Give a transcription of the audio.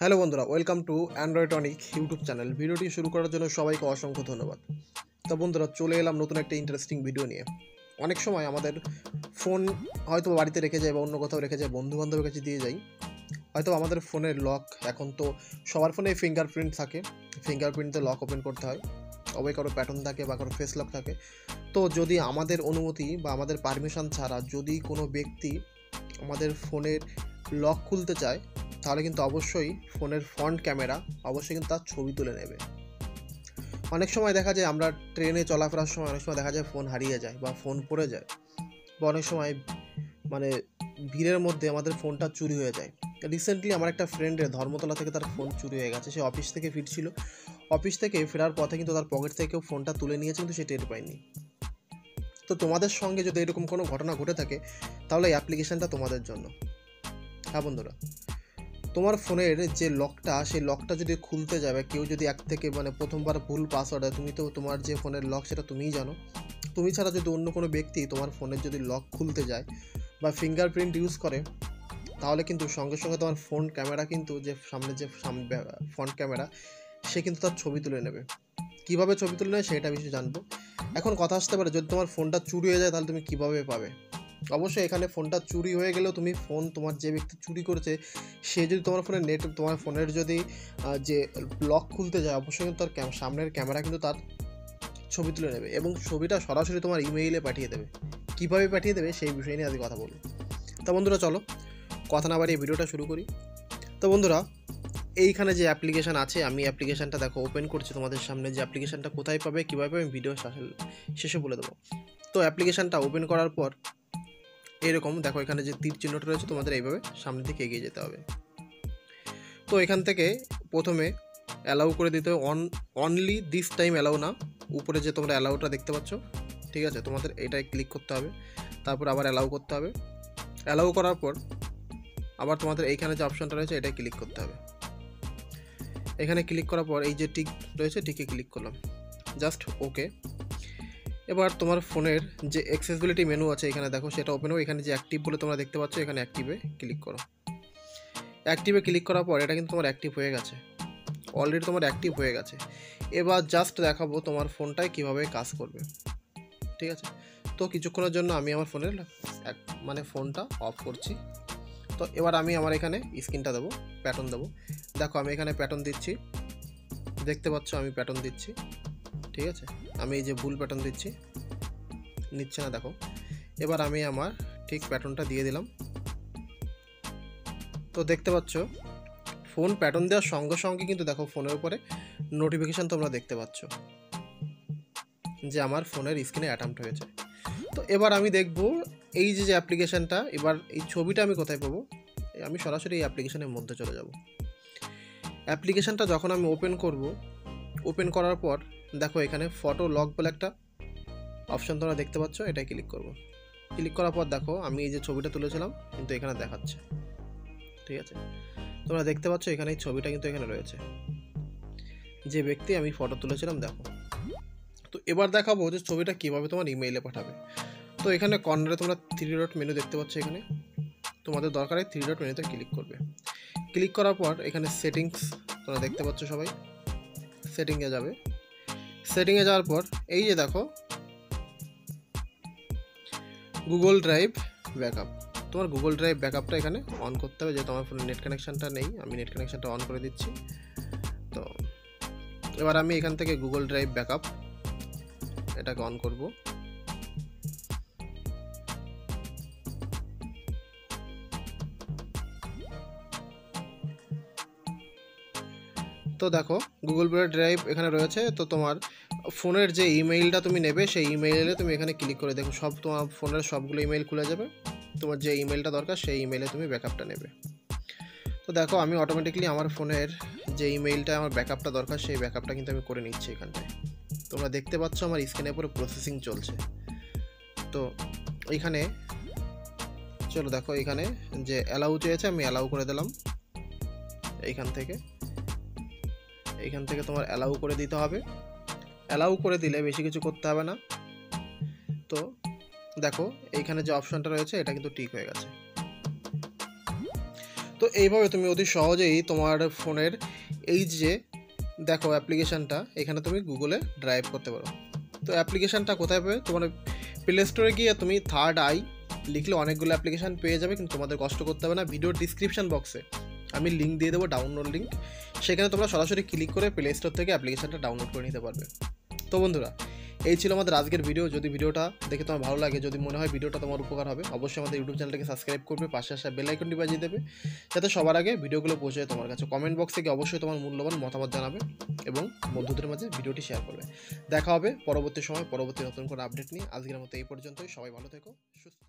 Hello বন্ধুরা, welcome to androidanik YouTube channel. ভিডিওটি শুরু করার জন্য সবাইকে অসংখ্য ধন্যবাদ। তো বন্ধুরা, চলে এলাম নতুন একটা ইন্টারেস্টিং ভিডিও নিয়ে। অনেক সময় আমাদের ফোন হয়তো বাড়িতে রেখে যায় বা অন্য কোথাও রেখে যায়, বন্ধুবান্ধবের কাছে দিয়ে যাই। হয়তো আমাদের ফোনের লক, এখন তো সবার ফোনে ফিঙ্গারপ্রিন্ট থাকে, ফিঙ্গারপ্রিন্টে লক ওপেন করতে হয়। সবাই কারো প্যাটার্ন থাকে বা কারো ফেস লক থাকে। তো যদি আমাদের অনুমতি বা আমাদের পারমিশন ছাড়া যদি কোনো ব্যক্তি আমাদের ফোনের লক খুলতে চায়, তাহলে কিন্তু অবশ্যই ফোনের ফ্রন্ট ক্যামেরা অবশ্যই কিন্তু তার ছবি তুলে নেবে। অনেক সময় দেখা যায় আমরা ট্রেনে চলাফেরার সময় অনেক সময় দেখা যায় ফোন হারিয়ে যায় বা ফোন পড়ে যায়, বা অনেক সময় মানে ভিড়ের মধ্যে আমাদের ফোনটা চুরি হয়ে যায়। রিসেন্টলি আমার একটা ফ্রেন্ডের ধর্মতলা থেকে তার ফোন চুরি হয়ে গেছে। সে অফিস থেকে ফিরছিল, অফিস থেকে ফেরার পথে কিন্তু তার পকেট থেকেও ফোনটা তুলে নিয়েছে, কিন্তু সে টের পায়নি। তো তোমাদের সঙ্গে যদি এরকম কোনো ঘটনা ঘটে থাকে, তাহলে এই অ্যাপ্লিকেশানটা তোমাদের জন্য। হ্যাঁ বন্ধুরা, তোমার ফোনের যে লকটা, সেই লকটা যদি খুলতে যাবে কেউ, যদি এক থেকে প্রথমবার ভুল পাসওয়ার্ড হয়, তুমি তো তোমার যে ফোনের লক সেটা তুমিই জানো। তুমি ছাড়া যদি অন্য কোনো ব্যক্তি তোমার ফোনের যদি লক খুলতে যায় বা ফিঙ্গারপ্রিন্ট ইউজ করে, তাহলে কিন্তু সঙ্গে সঙ্গে তোমার ফোন ক্যামেরা কিন্তু যে সামনে যে ফ্রন্ট ক্যামেরা, সে কিন্তু তার ছবি তুলে নেবে। কীভাবে ছবি তুলে নেয় সেটা বিষয়ে জানবো। এখন কথা আসতে পারে, যদি তোমার ফোনটা চুরি হয়ে যায় তাহলে তুমি কীভাবে পাবে? অবশ্যই এখানে ফোনটা চুরি হয়ে গেলেও তুমি ফোন, তোমার যে ব্যক্তি চুরি করেছে সে যদি তোমার ফোনের তোমার ফোনের যদি যে লক খুলতে যায়, অবশ্যই কিন্তু তার সামনের ক্যামেরা কিন্তু তার ছবি তুলে নেবে এবং ছবিটা সরাসরি তোমার ইমেইলে পাঠিয়ে দেবে। কীভাবে পাঠিয়ে দেবে সেই বিষয় নিয়ে আজকে কথা বলবো। তো বন্ধুরা, চলো কথা না বাড়িয়ে ভিডিওটা শুরু করি। তো বন্ধুরা, এইখানে যে অ্যাপ্লিকেশান আছে, আমি অ্যাপ্লিকেশানটা দেখো ওপেন করছি তোমাদের সামনে। যে অ্যাপ্লিকেশানটা কোথায় পাবে, কীভাবে পাবে, আমি ভিডিও শেষে বলে দেবো। তো অ্যাপ্লিকেশানটা ওপেন করার পর এরকম দেখো, এখানে যে তীর চিহ্নটা রয়েছে, তোমাদের এইভাবে সামনের দিকে এগিয়ে যেতে হবে। তো এখান থেকে প্রথমে অ্যালাউ করে দিতে হবে, অনলি দিস টাইম অ্যালাউ না। উপরে যে তোমরা অ্যালাউটা দেখতে পাচ্ছ, ঠিক আছে, তোমাদের এটাই ক্লিক করতে হবে। তারপর আবার অ্যালাউ করতে হবে। অ্যালাউ করার পর আবার তোমাদের এইখানে যে অপশনটা রয়েছে এটাই ক্লিক করতে হবে। এখানে ক্লিক করার পর এই যে টিক রয়েছে, টিকে ক্লিক করলাম, জাস্ট ওকে। এবার তোমার ফোনের যে অ্যাক্সেসিবিলিটি মেনু আছে এখানে দেখো, সেটা ওপেন হবে। এখানে যে অ্যাক্টিভ বলে তোমরা দেখতে পাচ্ছ, এখানে অ্যাক্টিভে ক্লিক করো। অ্যাক্টিভে ক্লিক করার পর এটা কিন্তু তোমার অ্যাক্টিভ হয়ে গেছে, অলরেডি তোমার অ্যাক্টিভ হয়ে গেছে। এবার জাস্ট দেখাবো তোমার ফোনটায় কীভাবে কাজ করবে, ঠিক আছে। তো কিছুক্ষণের জন্য আমি আমার ফোনের ফোনটা অফ করছি। তো এবার আমি আমার এখানে স্ক্রিনটা দেবো, প্যাটার্ন দেবো। দেখো আমি এখানে প্যাটার্ন দিচ্ছি, দেখতে পাচ্ছ আমি প্যাটার্ন দিচ্ছি, ঠিক আছে। আমি এই যে ভুল প্যাটার্ন দিচ্ছি, নিচ্ছে না দেখো। এবার আমি আমার ঠিক প্যাটার্নটা দিয়ে দিলাম। তো দেখতে পাচ্ছ ফোন প্যাটার্ন দেওয়ার সঙ্গে সঙ্গে কিন্তু দেখো ফোনের উপরে নোটিফিকেশান তোমরা দেখতে পাচ্ছ যে আমার ফোনের স্ক্রিনে অ্যাটেম্প্ট হয়েছে। তো এবার আমি দেখব এই যে অ্যাপ্লিকেশানটা, এবার এই ছবিটা আমি কোথায় পাবো। আমি সরাসরি এই অ্যাপ্লিকেশানের মধ্যে চলে যাব। অ্যাপ্লিকেশানটা যখন আমি ওপেন করব, ওপেন করার পর দেখো এখানে ফটো লক বলে একটা অপশান তোমরা দেখতে পাচ্ছ, এটাই ক্লিক করব। ক্লিক করার পর দেখো আমি এই যে ছবিটা তুলেছিলাম কিন্তু এখানে দেখাচ্ছে, ঠিক আছে। তোমরা দেখতে পাচ্ছ এখানে এই ছবিটা কিন্তু এখানে রয়েছে, যে ব্যক্তি আমি ফটো তুলেছিলাম, দেখো। তো এবার দেখাবো যে ছবিটা কীভাবে তোমার ইমেইলে পাঠাবে। তো এখানে কর্নারে তোমরা 3 ডট মেনু দেখতে পাচ্ছ, এখানে তোমাদের দরকারে 3 ডট মেনুতে ক্লিক করবে। ক্লিক করার পর এখানে সেটিংস তোমরা দেখতে পাচ্ছ, সবাই সেটিংয়ে যাবে। সেটিংয়ে যাওয়ার পর এই যে দেখো গুগল ড্রাইভ ব্যাকআপ, তোমার গুগল ড্রাইভ ব্যাকআপটা এখানে অন করতে হবে। যেহেতু আমার ফোনে নেট কানেকশানটা নেই, আমি নেট কানেকশানটা অন করে দিচ্ছি। তো এবার আমি এখান থেকে গুগল ড্রাইভ ব্যাকআপ এটাকে অন করব। তো দেখো গুগল ড্রাইভ এখানে রয়েছে। তো তোমার ফোনের যে ইমেইলটা তুমি নেবে, সেই ইমেইলে তুমি এখানে ক্লিক করে দেখো, সব তোমার ফোনের সবগুলো ইমেইল খুলে যাবে। তোমার যে ইমেইলটা দরকার সেই ইমেইলে তুমি ব্যাকআপটা নেবে। তো দেখো আমি অটোমেটিকলি আমার ফোনের যে ইমেইলটা আমার ব্যাকআপটা দরকার, সেই ব্যাকআপটা কিন্তু আমি করে নিচ্ছি এখানটায়। তোমরা দেখতে পাচ্ছ আমার স্ক্রিনের উপরে প্রসেসিং চলছে। তো এইখানে চলো দেখো, এখানে যে অ্যালাউ চেয়েছে আমি অ্যালাউ করে দিলাম। এইখান থেকে তোমার অ্যালাউ করে দিতে হবে। অ্যালাউ করে দিলে বেশি কিছু করতে হবে না। তো দেখো এইখানে যে অপশানটা রয়েছে এটা কিন্তু ঠিক হয়ে গেছে। তো এইভাবে তুমি অতি সহজেই তোমার ফোনের এই যে দেখো অ্যাপ্লিকেশানটা, এখানে তুমি গুগলে ড্রাইভ করতে পারো। তো অ্যাপ্লিকেশানটা কোথায় পাবে? তোমার প্লে স্টোরে গিয়ে তুমি থার্ড আই লিখলে অনেকগুলো অ্যাপ্লিকেশান পেয়ে যাবে, কিন্তু তোমাদের কষ্ট করতে হবে না। ভিডিওর ডিসক্রিপশান বক্সে আমি লিঙ্ক দিয়ে দেবো, ডাউনলোড লিঙ্ক, সেখানে তোমরা সরাসরি ক্লিক করে প্লে স্টোর থেকে অ্যাপ্লিকেশানটা ডাউনলোড করে নিতে পারবে। তো বন্ধুরা, এই ছিল আমাদের আজকের ভিডিও। যদি ভিডিওটা দেখে তোমার ভালো লাগে, যদি মনে হয় ভিডিওটা তোমার উপকার হবে, অবশ্যই আমাদের ইউটিউব চ্যানেলটাকে সাবস্ক্রাইব করবে, পাশে আসা বেল আইকনটি বাজিয়ে দেবে, যাতে সবার আগে ভিডিওগুলো পৌঁছে যায় তোমার কাছে। কমেন্ট বক্সে গিয়ে অবশ্যই তোমার মূল্যবান মতামত জানাবে এবং বন্ধুদের মাঝে ভিডিওটি শেয়ার করবে। দেখা হবে পরবর্তী সময় পরবর্তী নতুন কোনো আপডেট নিয়ে। আজকের মতো এই পর্যন্তই। সবাই ভালো থেকো, সুস্থ।